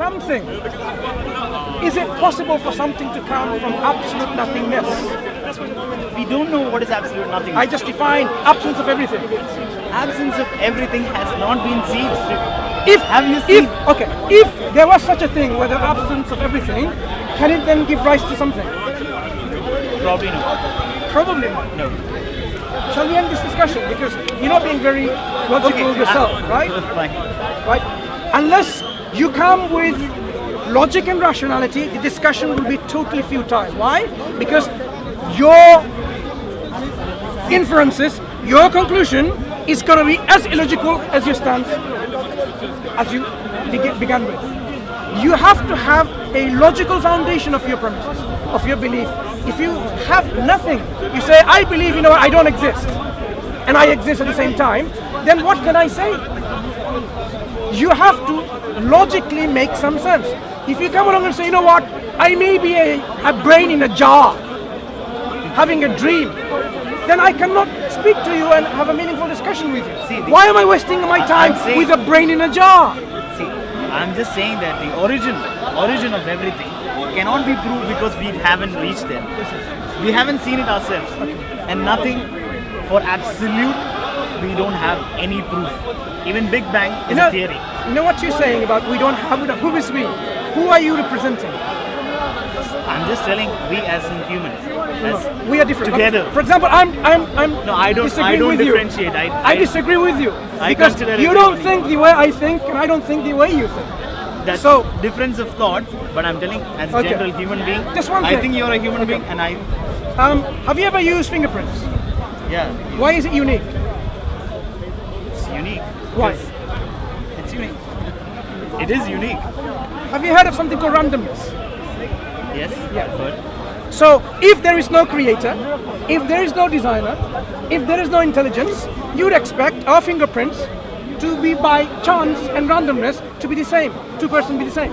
something. Is it possible for something to come from absolute nothingness? We don't know what is absolute nothingness. I just define absence of everything. Absence of everything has not been seen. If there was such a thing where the absence of everything, can it then give rise to something? Probably not. Probably not. No. Shall we end this discussion? Because you're not being very logical yourself, right? Fine. Right? Unless you come with logic and rationality, the discussion will be totally futile. Why? Because your inferences, your conclusion is going to be as illogical as your stance as you began with. You have to have a logical foundation of your premises, of your belief. If you have nothing, you say, I believe, I don't exist, and I exist at the same time, then what can I say? You have to logically make some sense. If you come along and say, I may be a brain in a jar, having a dream, then I cannot speak to you and have a meaningful discussion with you. Why am I wasting my time with a brain in a jar? See, I'm just saying that the origin of everything cannot be proved because we haven't reached there. We haven't seen it ourselves. And nothing for absolute, we don't have any proof. Even Big Bang is a theory. You know what you're saying about we don't have it? Who is we? Who are you representing? I'm just telling we as in humans. We are different. Together. For example, I'm no, I don't differentiate. I disagree with you. Because you don't think the way I think and I don't think the way you think. That's difference of thought, but I'm telling as a general human being, just one thing. I think you're a human being and I... have you ever used Fingerprints? Yeah. Why is it unique? It's unique. Why? It's unique. It is unique. Have you heard of something called randomness? Yes, yeah. I've heard. So, if there is no creator, if there is no designer, if there is no intelligence, you would expect our fingerprints to be by chance and randomness to be the same. Two persons be the same.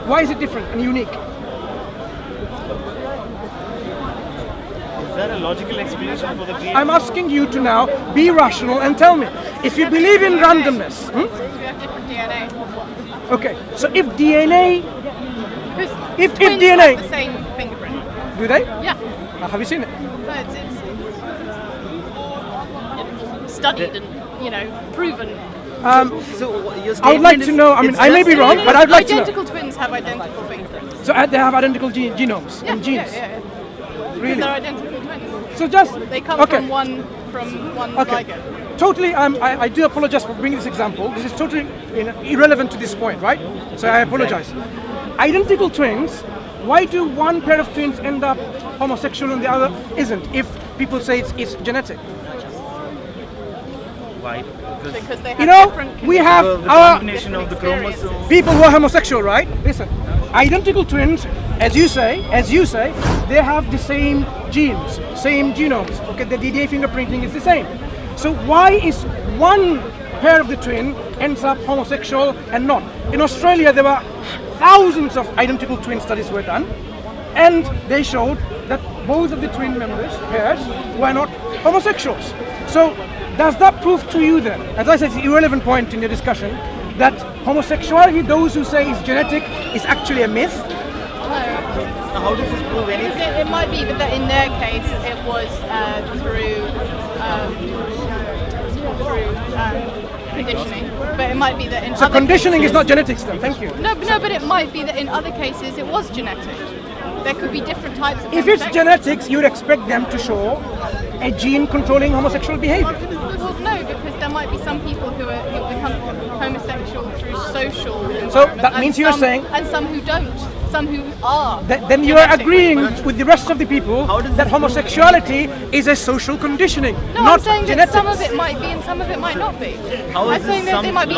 Why is it different and unique? Is there a logical explanation for the creator? I'm asking you to now be rational and tell me. If you believe in randomness... We have different DNA. Okay, so if DNA... If twins DNA... have the same fingerprint. Do they? Yeah. Have you seen it? No, it's studied and, proven. So your I would like to know, I may be wrong, but I'd like to know. Identical twins have identical fingerprints. So they have identical genomes and genes? Yeah. Really? They're identical twins. So just... They come from one zygote. Totally, I do apologize for bringing this example. This is totally irrelevant to this point, right? So I apologize. Identical twins, why do one pair of twins end up homosexual and the other isn't, if people say it's genetic? Why? Because they have different... we have the combination of the chromosomes. People who are homosexual, right? Listen, identical twins, as you say, they have the same genes, same genomes. Okay, the DNA fingerprinting is the same. So why is one pair of the twin ends up homosexual and not? In Australia, there were thousands of identical twin studies were done, and they showed that both of the twin pairs were not homosexuals. So does that prove to you then, as I said, it's an irrelevant point in the discussion, that homosexuality, those who say is genetic, is actually a myth? No. How does this prove anything? It might be, but that in their case it was through conditioning. But it might be that in so other conditioning cases, is not genetics then, thank you. No, but it might be that in other cases it was genetic. There could be different types of... If it's genetics, you'd expect them to show a gene controlling homosexual behavior. Well, no, because there might be some people who become homosexual through social environment. So that means you're saying... And some who don't. Some who are. Then you are agreeing with the rest of the people that homosexuality is a social conditioning, no, not I'm saying genetics. that some of it might be and some of it might not be. How I'm is saying this that they might be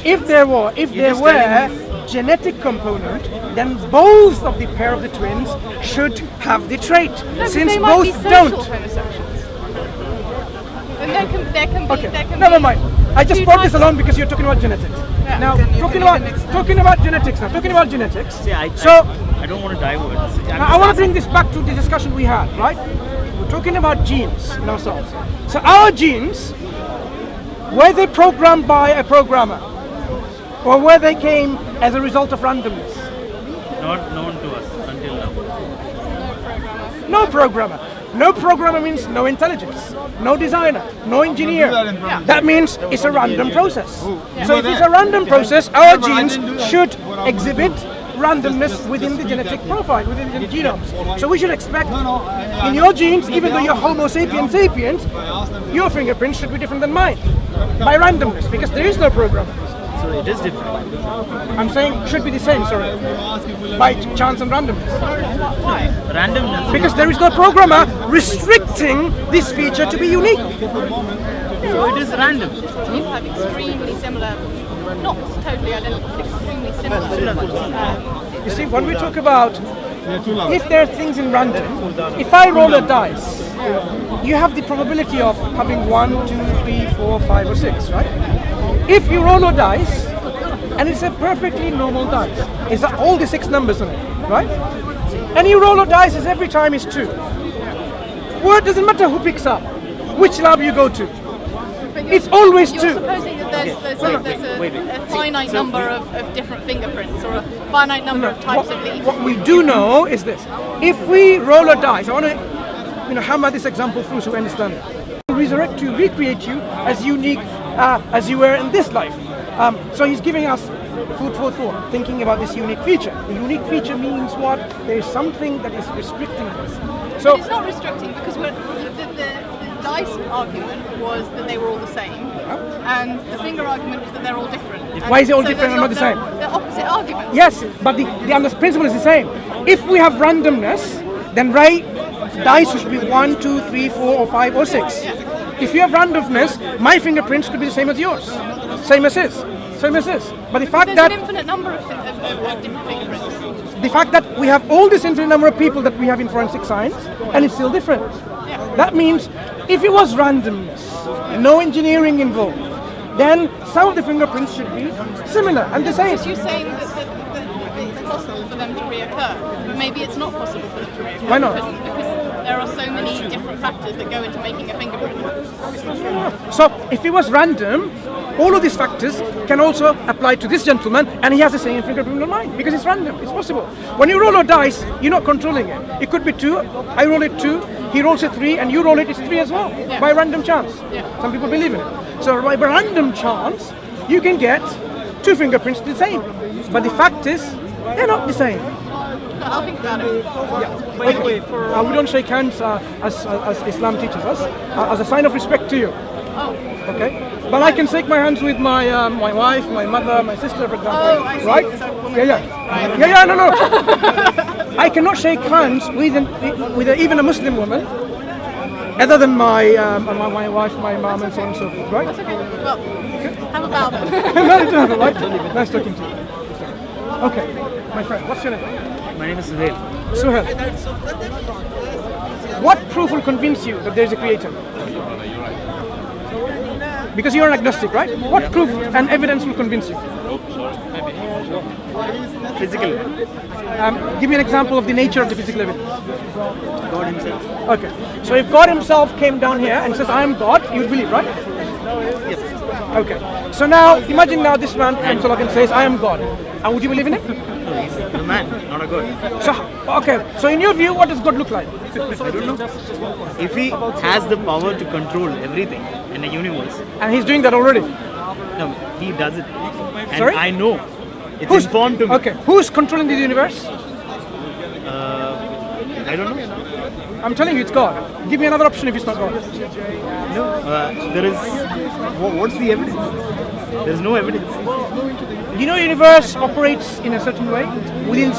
if there were genetic component, then both of the pair of the twins should have the trait, no, since they might both be social don't. homosexuals. And there can be. Okay, there can never be mind. I just brought this along because you're talking about genetics. Yeah. Now, talking about genetics. See, I don't want to divert. I want to bring this back to the discussion we had, right? We're talking about genes in ourselves. So our genes, were they programmed by a programmer? or where they came as a result of randomness? Not known to us until now. No programmer. No programmer means no intelligence, no designer, no engineer. That means it's a random process. So if it's a random process, our genes should exhibit randomness within the genetic profile, within the genomes. So we should expect in your genes, even though you're Homo sapiens sapiens, your fingerprints should be different than mine by randomness, because there is no programmer. So it is different. I'm saying should be the same, sorry, by chance and randomness. Randomness. Because there is no programmer restricting this feature to be unique. So it is random. You have extremely similar, not totally identical, but extremely similar. You see, when we talk about if there are things in random, if I roll a dice, you have the probability of having 1, 2, 3, 4, 5, or 6, right? If you roll a dice, and it's a perfectly normal dice, it's got all the 6 numbers on it, right? And you roll a dice as every time is 2. Well, it doesn't matter who picks up, which lab you go to. It's always 2. You're supposing that there's a finite number of different fingerprints, or a finite number of types of leaves. What we do know is this: if we roll a dice, I want to, hammer this example through so we understand it. Resurrect you, recreate you as unique as you were in this life. So he's giving us food for thought, thinking about this unique feature. The unique feature means what? There is something that is restricting this. So It's not restricting, because the dice argument was that they were all the same, and the finger argument was that they're all different. why is it all different and not the same? They're opposite arguments. yes, but the principle is the same. If we have randomness, then dice should be 1, 2, 3, 4, or 5, or 6. If you have randomness, my fingerprints could be the same as yours, same as his. But the fact There's that an infinite number of different fingerprints. the fact that we have all this infinite number of people that we have in forensic science, and it's still different. That means if it was randomness, no engineering involved, then some of the fingerprints should be similar and the same. Because you're saying that it's possible for them to reoccur, but maybe it's not possible for them to reoccur. Why not? Because there are so many different factors that go into making a fingerprint. So if it was random, all of these factors can also apply to this gentleman, and he has the same fingerprint on mine because it's random. It's possible. When you roll a dice, you're not controlling it. It could be 2. I roll it 2. He rolls a 3, and you roll it. It's 3 as well by random chance. Some people believe in it. So by random chance, you can get 2 fingerprints the same. But the fact is, they're not the same. I'll think about it. We don't shake hands as Islam teaches us, as a sign of respect to you. Okay, but I can shake my hands with my wife, my mother, my sister, for example. I see. Right? So No. I cannot shake hands with even a Muslim woman, other than my wife, my mom, and so on and so forth. Right? That's okay. Well, have a bow then. No, you don't have it, right? Nice talking to you. Okay, my friend, what's your name? My name is Suhail. Suhail. What proof will convince you that there is a creator? Because you're an agnostic, right? What proof and evidence will convince you? Physical. Give me an example of the nature of the physical evidence. God himself. Okay. So if God himself came down here and says, I am God, you would believe, right? Yes. Okay. So now, imagine now this man comes along and says, I am God. And would you believe in it? No, he's a man, not a god. So in your view, what does God look like? I don't know. If he has the power to control everything in the universe, And he's doing that already. no, he does it. And Sorry? I know. It's informed to me. Okay. Who's controlling the universe? I don't know. I'm telling you, it's God. Give me another option if it's not God. No. There is. What's the evidence? There's no evidence. You know, universe operates in a certain way within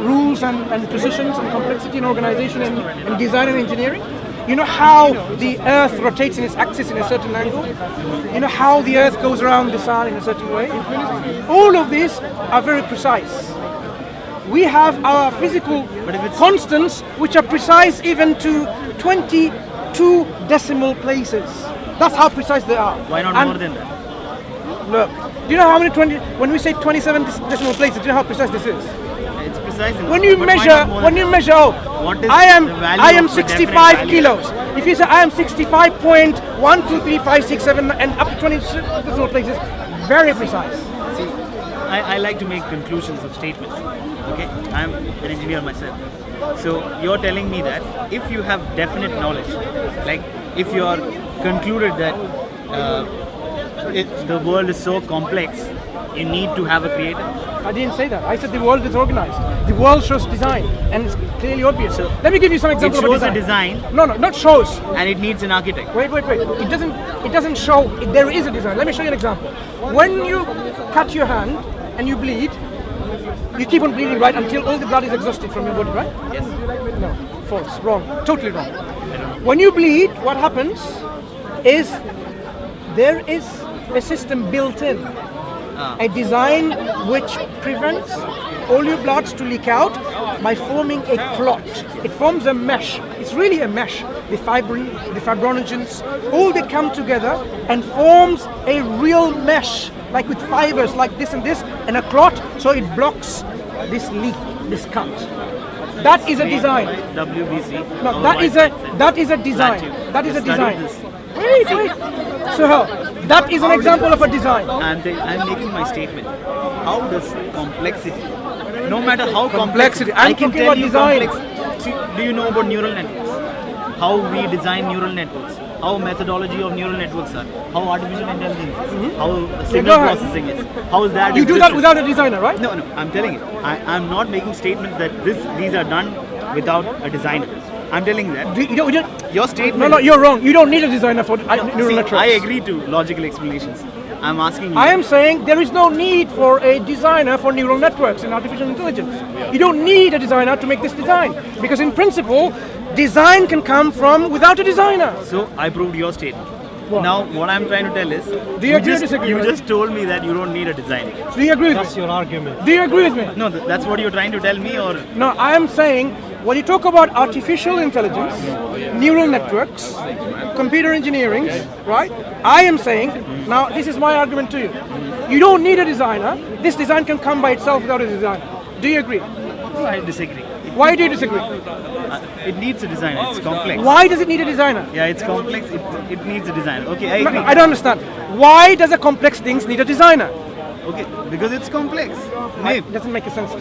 rules and precisions and complexity and organization and design and engineering. You know how the Earth rotates in its axis in a certain angle. You know how the Earth goes around the Sun in a certain way. All of these are very precise. We have our physical constants which are precise even to 22 decimal places. That's how precise they are. Why not And more than that? Look, do you know how many when we say 27 decimal places, do you know how precise this is? It's precise. When you measure, what is I the am value of a 65 definite kilos. If you say I am 65.12356 7 and up to 20 decimal places, Very precise. See, I like to make conclusions of statements. Okay, I'm an engineer myself. So you're telling me that if you have definite knowledge, like if you are concluded that the world is so complex, you need to have a creator. I didn't say that. I said the world is organized. The world shows design, and it's clearly obvious. So let me give you some It examples. shows a design, No, not shows. and it needs an architect. Wait. It doesn't show. There is a design. Let me show you an example. When you cut your hand and you bleed, you keep on bleeding, right, until all the blood is exhausted from your body, right? Yes. No, false, wrong, totally wrong. When you bleed, what happens is there is a system built in, a design which prevents all your bloods to leak out by forming a clot. It forms a mesh. It's really a mesh. The fibrin, the fibrinogens, all they come together and forms a real mesh, like with fibers, like this and a clot, so it blocks this leak, this cut. That is a design. WBC. No, that is a design. That is a design. Wait. So that is an example of a design. I'm making my statement. How does complexity, no matter how Complexity. complex, I'm I can talking tell about you design. complex. See, do you know about neural networks? How we design neural networks? How methodology of neural networks are? How artificial intelligence is? How signal go ahead. processing is? How is that? You do that without a designer, right? No. I'm telling you. I'm not making statements that these are done without a designer. I'm telling you that. You don't, Your statement. no, you're wrong. You don't need a designer for neural See, networks. I agree to logical explanations. I'm asking you. I am saying there is no need for a designer for neural networks in artificial intelligence. You don't need a designer to make this design, because in principle, design can come from without a designer. So I proved your statement. What? Now what I'm trying to tell is, Do you agree or disagree you with just told me that you don't need a designer. Do you agree with That's me? your argument. Do you agree with me? No, that's what you're trying to tell me, or No, I am saying when you talk about artificial intelligence, neural networks, computer engineering, right? I am saying, now this is my argument to you. You don't need a designer. This design can come by itself without a designer. Do you agree? I disagree. Why do you disagree? It needs a designer. It's complex. Why does it need a designer? Yeah, it's complex. It needs a designer. Okay, I No, agree. I don't understand. Why does a complex things need a designer? Okay, because it's complex. Maybe. It doesn't make a sense.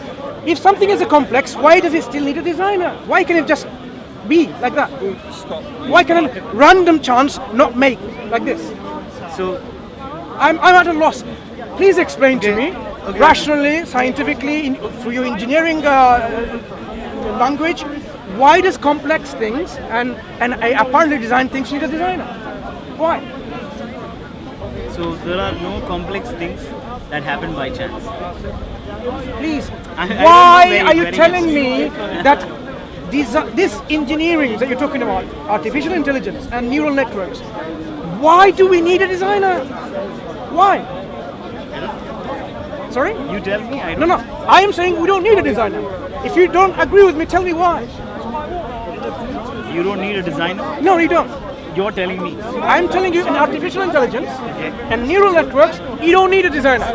If something is a complex, why does it still need a designer? Why can it just be like that? Why can a random chance not make like this? So I'm at a loss. Please explain to Okay. me, Okay. rationally, scientifically, through your engineering language, why does complex things and apparently designed things need a designer? Why? So there are no complex things that happen by chance. Please, I don't why know where are you're you getting telling this. me that this engineering that you're talking about, artificial intelligence and neural networks, why do we need a designer? Why? Sorry? You tell me. I No, don't. I am saying we don't need a designer. If you don't agree with me, tell me why. You don't need a designer. No, you don't. You're telling me. I'm telling you, in artificial intelligence Okay. and neural networks, you don't need a designer.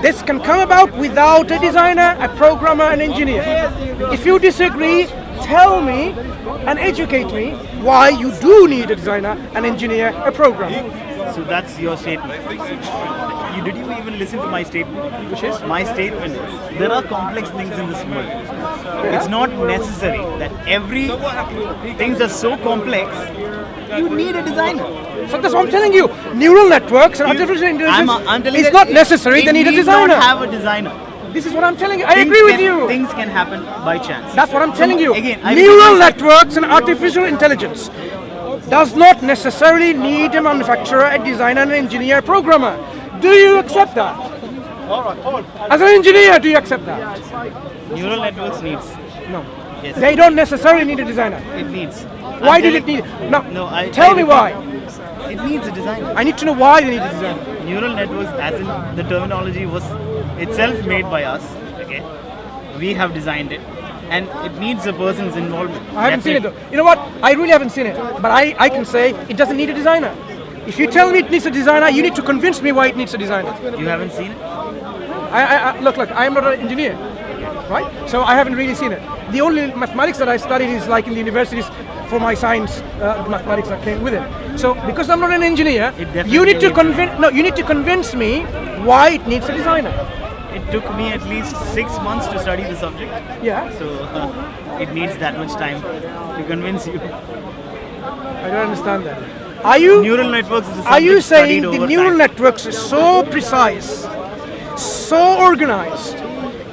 This can come about without a designer, a programmer, an engineer. If you disagree, tell me and educate me why you do need a designer, an engineer, a programmer. So that's your statement. Did you even listen to my statement? Which is? My statement is there are complex things in this world. It's not necessary that every things are so complex. You need a designer. So that's what I'm telling you. Neural networks and artificial intelligence I'm telling is that not necessary. They need a designer. Not have a designer. This is what I'm telling you. I agree with you. Things can happen by chance. That's what I'm telling you. Again, I neural recognize- networks and artificial intelligence does not necessarily need a manufacturer, a designer, an engineer, a programmer. Do you accept that? As an engineer, do you accept that? Neural networks needs. No. Yes. They don't necessarily need a designer. It needs. Why I'm did it telling- need? No. No. Tell me why. It needs a designer. I need to know why they need a designer. Neural networks, as in the terminology, was itself made by us. Okay, we have designed it, and it needs a person's involvement. I haven't That's seen it though. You know what? I really haven't seen it. But I can say it doesn't need a designer. If you tell me it needs a designer, you need to convince me why it needs a designer. You haven't seen it? Look, I am not an engineer, right? So I haven't really seen it. The only mathematics that I studied is like in the universities for my science mathematics that came with it. So because I'm not an engineer, It definitely you need to needs convince. No, you need to convince me why it needs a designer. It took me at least 6 months to study the subject. Yeah. So it needs that much time to convince you. I don't understand that. Are you Neural networks is a Are you subject studied saying the over neural time. networks is so precise, so organized,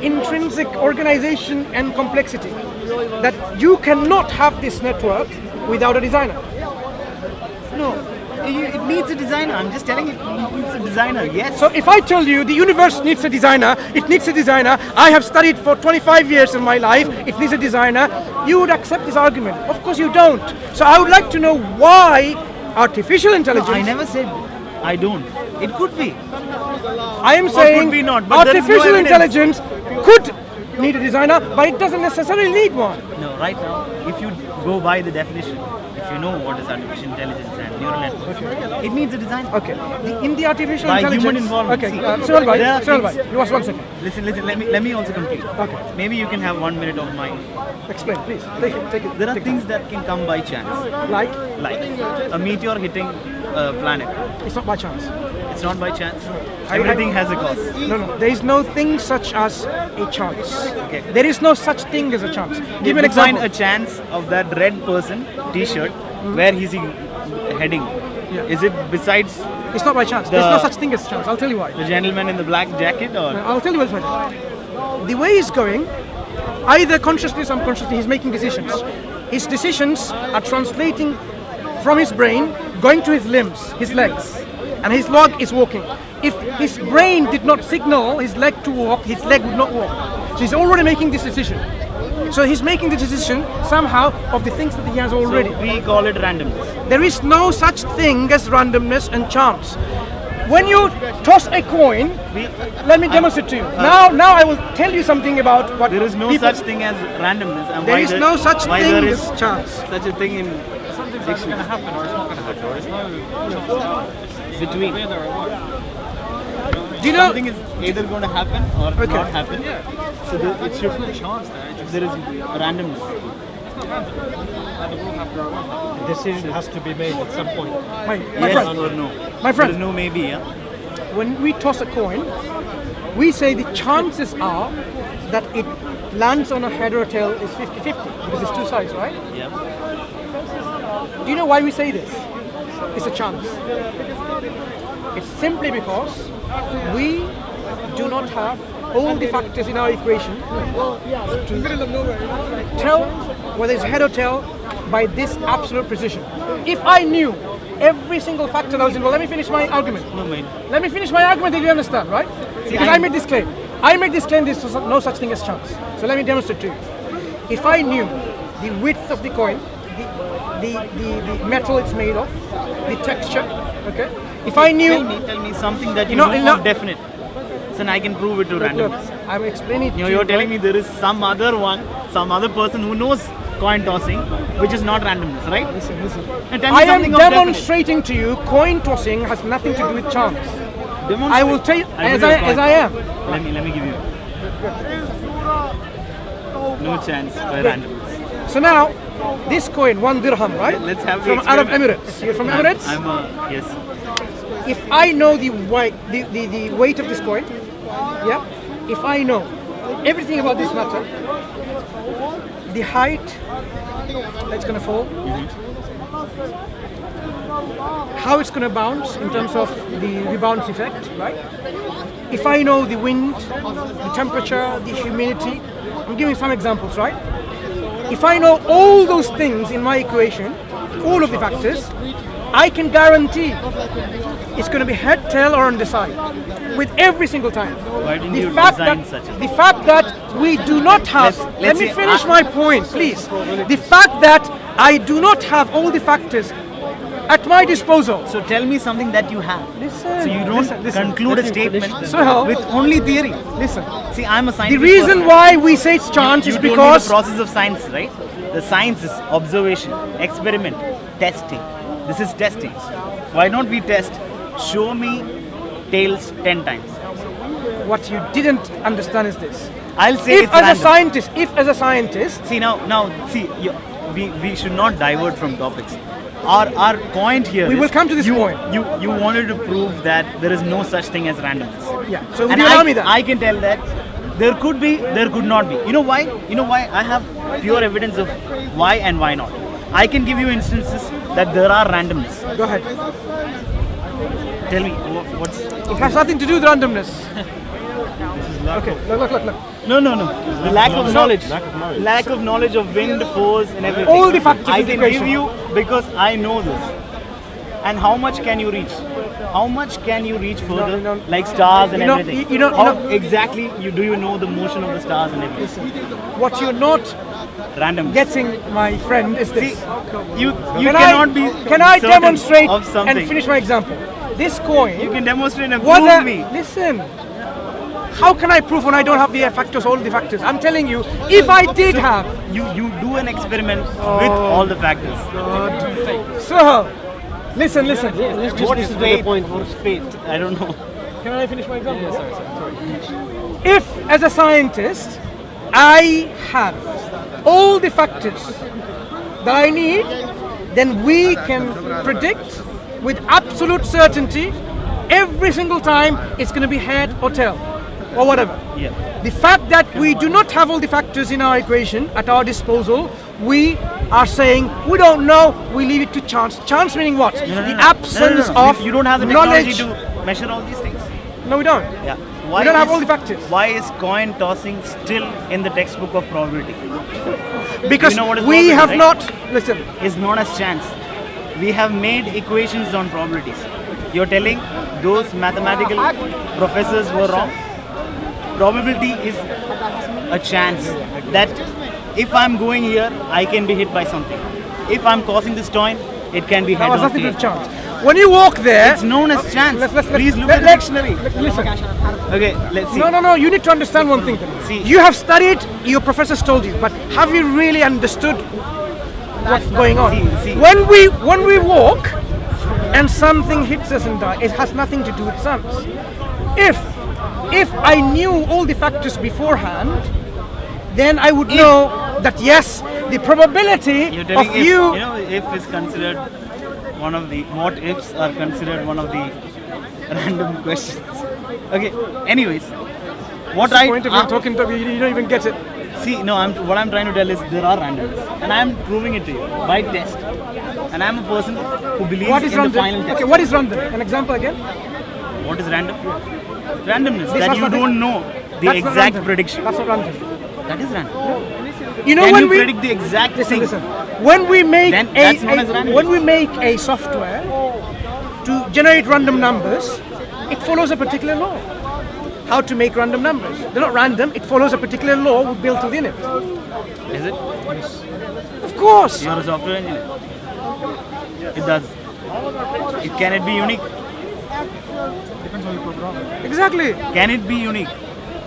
intrinsic organization and complexity that you cannot have this network without a designer? No, it needs a designer. I'm just telling you, it needs a designer. Yes. So if I tell you the universe needs a designer, it needs a designer, I have studied for 25 years of my life, it needs a designer, you would accept this argument. Of course you don't. So I would like to know why artificial intelligence... I never said I don't. It could be. I am Or saying could be not, but there is no artificial evidence. intelligence could need a designer, but it doesn't necessarily need one. No, right now, if you go by the definition, if you know what is artificial intelligence and neural networks, it needs a designer. Okay. In the artificial By intelligence... human involvement. Okay, See, Sunil bhai, there are Sunil bhai, things- just 1 second. Listen, let me also complete. Okay. Maybe you can have 1 minute of mine. Explain, please. Take it. There are take things that can come by chance, it. Like, like a meteor hitting a planet. it's not by chance. It's not by chance. Everything has a cause. No. There is no thing such as a chance. Okay. There is no such thing as a chance. Give me an Define example. a chance of that red person T-shirt. Where is he heading? Yeah. Is it besides It's not by chance. There's no such thing as chance. I'll tell you why. the gentleman in the black jacket, or I'll tell you what's right. The way he's going, either consciously or subconsciously, he's making decisions. His decisions are translating from his brain, going to his limbs, his legs, and his leg is walking. If his brain did not signal his leg to walk, his leg would not walk. So he's already making this decision. So he's making the decision somehow of the things that he has already. So we call it randomness. There is no such thing as randomness and chance. When you toss a coin, let me demonstrate to you. Now I will tell you something about what There is no people, such thing as randomness. And There why is no such why thing there as is chance. such a thing in Something's either going to happen or it's not going to happen. Or it's no between. either or what. Do you know? Something is either going to happen or Okay. not happen. So it's your Chance there. It's just there is randomness. the rule have to go. Decision has to be made at some point. My Yes friend, or no. My friend. There is no maybe. Yeah. when we toss a coin, we say the chances are that it lands on a head or a tail is 50-50 because it's two sides, right? Yeah. Do you know why we say this? It's a chance. It's simply because we do not have all the factors in our equation to tell whether it's head or tail by this absolute precision. If I knew every single factor that was involved, let me finish my argument. No mate. Let me finish my argument, did you understand, right? Because I made this claim. I made this claim, there's no such thing as chance. So let me demonstrate to you. If I knew the width of the coin, the metal it's made of, the texture, okay? If I knew... Tell me something that you know, know of definite. Then I can prove it to Look, randomness. I'm explaining it to You're you, telling me right? there is some other person who knows coin tossing, which is not randomness, right? Listen. And tell me I am something of definite. demonstrating to you coin tossing has nothing to do with chance. Demonstrate. I will tell you I'll as give you a I coin. am. Let me give you. No chance by randomness. So now, this coin, 1 dirham, right? Let's have the from Arab experiment. Emirates. You're from Emirates? Yes. If I know the weight, the weight of this coin, yeah. If I know everything about this matter, the height that's going to fall, how it's going to bounce in terms of the rebound effect, right? If I know the wind, the temperature, the humidity, I'm giving some examples, right? If I know all those things in my equation, all of the factors, I can guarantee it's going to be head, tail, or on the side, with every single time. Why didn't you fact design that, such a the fact that we do not have, Let's let me say finish my point, please. The fact that I do not have all the factors at my disposal. So tell me something that you have. Listen, So you don't listen. conclude a statement So, with only theory. listen. See, I'm a The scientist. reason why we say it's chance you is told me because the process of science, right? The science is observation, experiment, testing. This is testing. Why don't we test? Show me tails 10 times. what you didn't understand is this. I'll say If it's as random. a scientist, See now, see, we should not divert from topics. our point here We is will come to this you, point. You wanted to prove that there is no such thing as randomness. Yeah. So would And you allow me that? I can tell that there could be, there could not be. You know why? I have pure evidence of why and why not. I can give you instances that there are randomness. Go ahead. Tell me, what's... It has nothing to do with randomness. Okay. Look. No. The lack of knowledge. Lack of knowledge of wind, force and everything. All the factors I of the can equation. give you because I know this. And how much can you reach? How much can you reach further? No. Like stars and You know- everything. you know- How exactly do you know the motion of the stars and everything? What you're not Random. getting, my friend, is this. You Can cannot be Can I certain demonstrate of something. and finish my example? This coin You can demonstrate and was prove me. Listen. How can I prove when I don't have the factors, all the factors? I'm telling you, if I did have, You do an experiment with all the factors. so listen. What is fate? What's fate? I don't know. Can I finish my example? Yes, sorry. If, as a scientist, I have all the factors that I need, then we can predict with absolute certainty every single time it's going to be head or tail or whatever. Yeah. The fact that we do not have all the factors in our equation at our disposal, we are saying we don't know, we leave it to chance. Chance meaning what? The absence of You don't have the technology knowledge. to measure all these things. No, we don't. Yeah. We don't have all the factors. Why is coin tossing still in the textbook of probability? Because You know what is we probability, have right? not, listen, It's known as chance. We have made equations on probabilities. You're telling those mathematical professors were wrong? Probability is a chance that if I'm going here, I can be hit by something. If I'm tossing this coin, it can be that head was or nothing to tail. do with chance. When you walk there, It's known as chance. Please look at the dictionary. Listen, Okay, let's see. no, you need to understand one thing. See. You have studied, your professors told you, but have you really understood what's going on? See. When we walk and something hits us and die, it has nothing to do with chance. If I knew all the factors beforehand, then I would know that yes, the probability You're of telling if, you. if is considered one of the what ifs are considered one of the random questions. Okay. Anyways, what What's the I point of you talking to me? You don't even get it. see no, what I'm trying to tell is there are randomness, and I'm proving it to you by test. And I'm a person who believes What is in the random? final test. Okay, what is random? An example again? What is random? Randomness. This That has you nothing- don't know the That's not exact random. prediction. That's not random. That is random. You know Can when you we predict the exact thing? listen. When we make Then that's known as randomness. when we make a software to generate random numbers, it follows a particular law. How to make random numbers? They're not random. It follows a particular law built within it. Is it? Of course. You're a software engineer. It does. Can it be unique? Exactly. Can it be unique?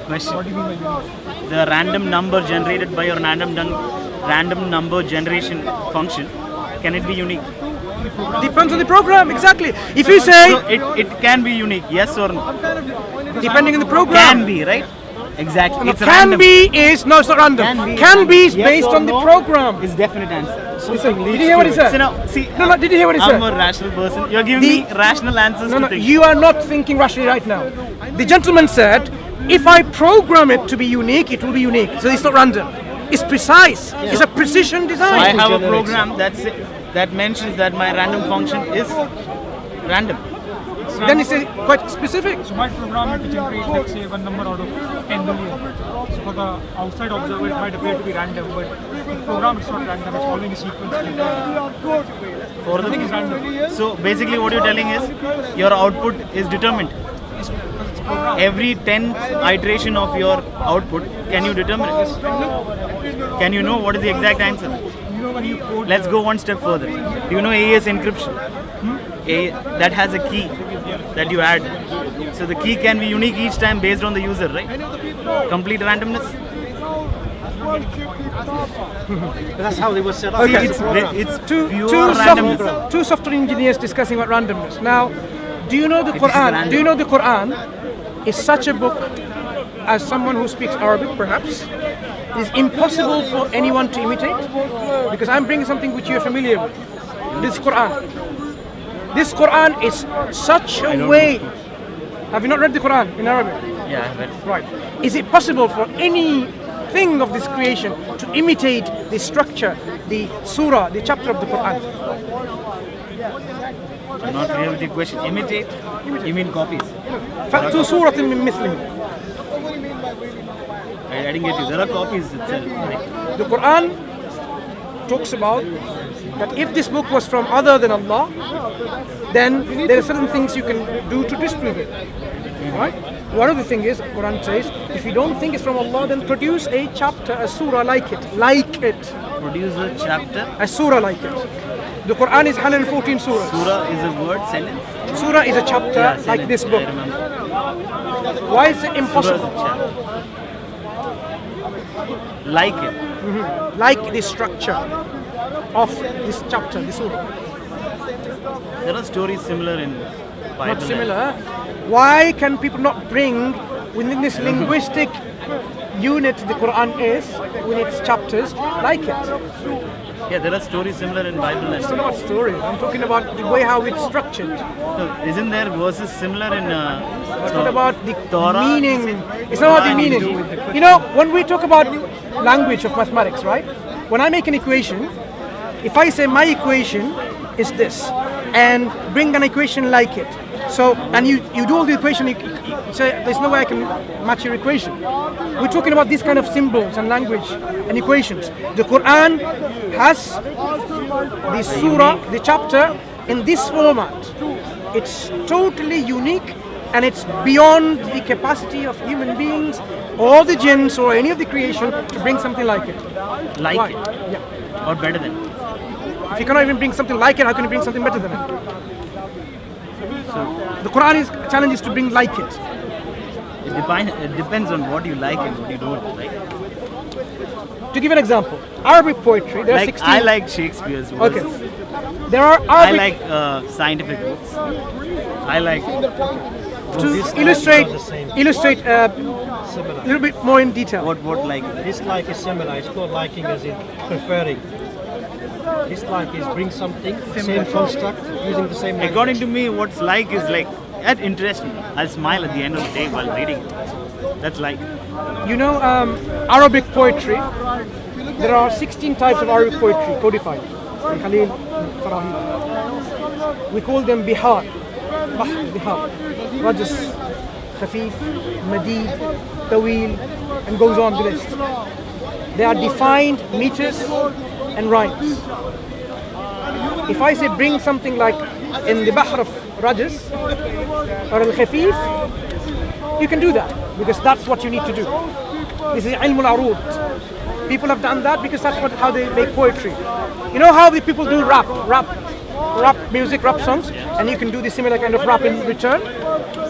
Question. What do you mean by unique? The random number generated by your random number generation function, can it be unique? Depends on the program. Exactly. If you say So it can be unique, yes or no? depending on the program. Can be, right? Exactly. No, It's can random. be is no, it's not random. Can be is Yes based or on the no program. Is definite answer. Listen, did you hear what he said? So now, see, No, did you hear what he said? I'm a rational person. You're giving The- me rational answers No, to no, things. you are not thinking rationally right now. The gentleman said, if I program it to be unique, it will be unique. So it's not random. It's precise. It's a precision design. I have a program that mentions that my random function is random. Then it's quite specific. So might program it to generate, let's say, one number out of 10 million. So for the outside observer, it might appear to be random, but the program is not random. It's following a sequence. For I think it's random. So basically what you're telling is your output is determined. Because it's programmed. Every 10th iteration of your output, can you determine it? Can you know what is the exact answer? You know when you code. Let's go one step further. Do you know AES encryption? That has a key that you add. So the key can be unique each time based on the user, right? Complete randomness. That's how they were set up. Okay. It's Two pure randomness. two software engineers discussing about randomness. Now, do you know the is Quran? random. Do you know the Quran is such a book, as someone who speaks Arabic perhaps, is impossible for anyone to imitate? Because I'm bringing something which you're familiar with. this Quran. This Quran is such a way. Have you not read the Quran in Arabic? Yeah, but Right. Is it possible for anything of this creation to imitate the structure, the surah, the chapter of the Quran? not really the question. Imitate? You mean copies? فَأْتُوا سُورَةٍ مِّن مِثْلِهِ. I didn't get you. There are copies itself. Right? The Quran talks about that if this book was from other than Allah, then there are certain things you can do to disprove it. Right? One of the things is, Quran says, if you don't think it's from Allah, then produce a chapter, a surah like it. Like it. Produce a chapter. A surah like it. The Quran is 114 surahs. Surah is a word, sentence. Surah is a chapter Yeah, like sentence, this book. I remember. Why is it Surah is impossible? a chapter. Like it. Like the structure of this chapter, this surah. There are stories similar in Bible. Not similar. Why can people not bring within this linguistic unit the Quran is, with its chapters, like it? Yeah, there are stories similar in Bible. It's not about story. I'm talking about the way how it's structured. So, isn't there verses similar in It's not about the Torah? meaning. It's not about the meaning. You know, when we talk about language of mathematics, right? When I make an equation, if I say my equation is this, and bring an equation like it, so, and you do all the equation, you say there's no way I can match your equation. We're talking about these kind of symbols and language and equations. The Quran has the surah, the chapter, in this format. It's totally unique, and it's beyond the capacity of human beings or the jinns or any of the creation to bring something like it. Like Why? it. Yeah. Or better than. If you cannot even bring something like it, how can you bring something better than it? The Quran is challenge is to bring like it. It depends on what you like and what you don't like. To give an example, Arabic poetry, there are Like 16. I like Shakespeare's verses. Okay. There are I Arabic like scientific books. I like to illustrate a little bit more in detail. what like. This like is similar. It's called liking as in preferring. This like is bring something, same construct, using the same language. According to me, what's like is like that interests me. I'll smile at the end of the day while reading it. That's like. You know, Arabic poetry. There are 16 types of Arabic poetry codified. in Khalil, Farahid. We call them bihar. Bihar. Rajas, Khafif, Madid, Tawil, and goes on the list. They are defined meters and rhymes. If I say bring something like in the Bahr of Rajas or Al-Khafif, you can do that because that's what you need to do. This is ilm al-arud. People have done that because that's how they make poetry. You know how the people do rap music, rap songs, and you can do the similar kind of rap in return?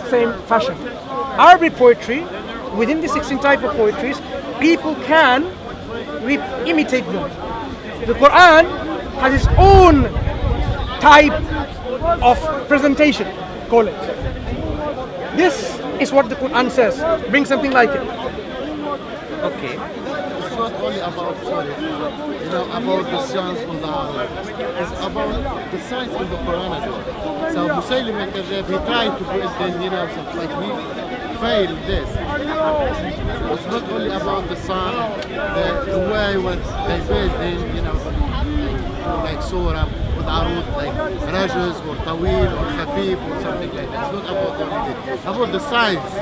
Same fashion. Arabic poetry, within the 16 type of poetries, people can imitate them. The Quran has its own type of presentation, call it. This is what the Quran says. Bring something like it. Okay. It's not only about about the science of the Arabic. It's about the science of the Quran as well. So Musaylim al-Kadhab, he tried to put it in, something like we failed this. It's not only about the science, the way what they build in, like surah with arud, like rajas or tawil or khafif or something like that. It's not about what we did. It's about the science.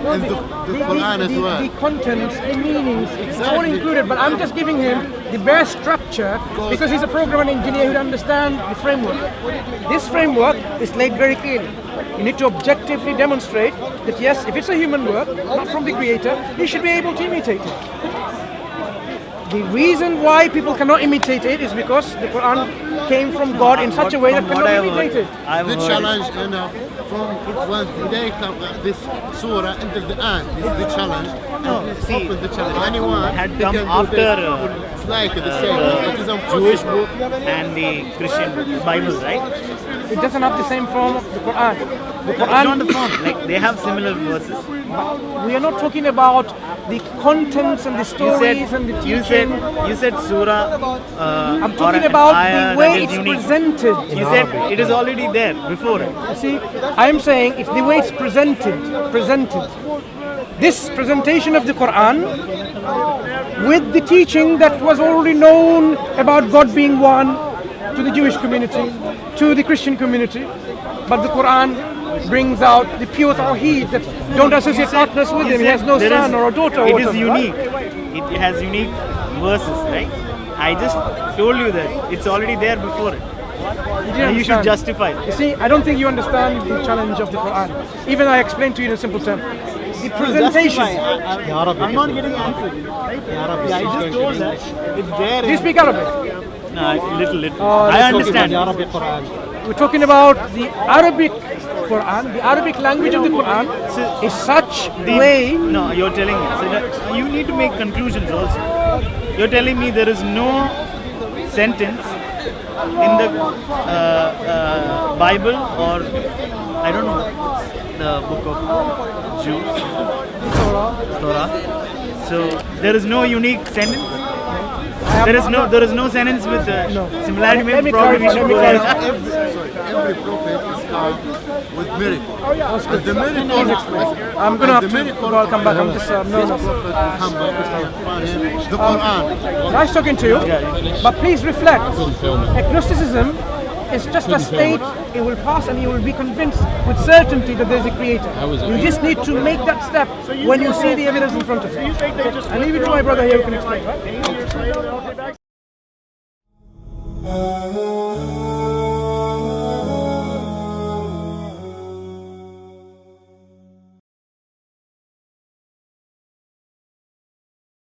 And the Quran as well. The contents, the meanings, it's all included, but I'm just giving him the bare structure because he's a programmer engineer who understands the framework. This framework is laid very clearly. You need to objectively demonstrate that yes, if it's a human work, not from the creator, you should be able to imitate it. The reason why people cannot imitate it is because the Quran came from God in such a way that cannot be imitated. The challenge, from when they come this surah until the end is the challenge. See, Open the challenge. Anyone had they come can do after this. It's like the same. It is a Jewish book and the Christian Bibles, right? It doesn't have the same form of the Quran. The It's not the Quran, form. Like they have similar verses. we are not talking about the contents and the stories and the teaching. You said surah. I'm or talking an about ayah the way that is it's unique. presented. You said it is already there before. You see, I'm saying it's the way it's presented. This presentation of the Quran with the teaching that was already known about God being one to the Jewish community, to the Christian community, but the Quran brings out the pure tawheed that don't associate partners with him. He has no son or a daughter. Or It whatever, is unique. It has unique verses, right? I just told you that it's already there before it. You should justify it. You see, I don't think you understand the challenge of the Quran. Even I explained to you in a simple term. The presentation. I'm not getting answered. I just told that it's there. Do you speak Arabic? No, little. Oh, I understand. The Arabic Quran. We're talking about the Arabic Quran. The Arabic language of the Quran is such way. No, you're telling me. So that you need to make conclusions also. You're telling me there is no sentence in the Bible or I don't know the book of Jews, Torah. So there is no unique sentence. There is no sentence with similarity. Let me Probably clarify, we should let me go clarify. Every prophet is come with miracle. And the miracle, I'm going to have the to miracle well, come back. I'm just this prophet Muhammad, the Quran. nice talking to you, but please reflect. Agnosticism is just a state. It will pass and you will be convinced with certainty that there is a creator. You just need to make that step when you see the evidence in front of you. I leave it to my brother here who can explain.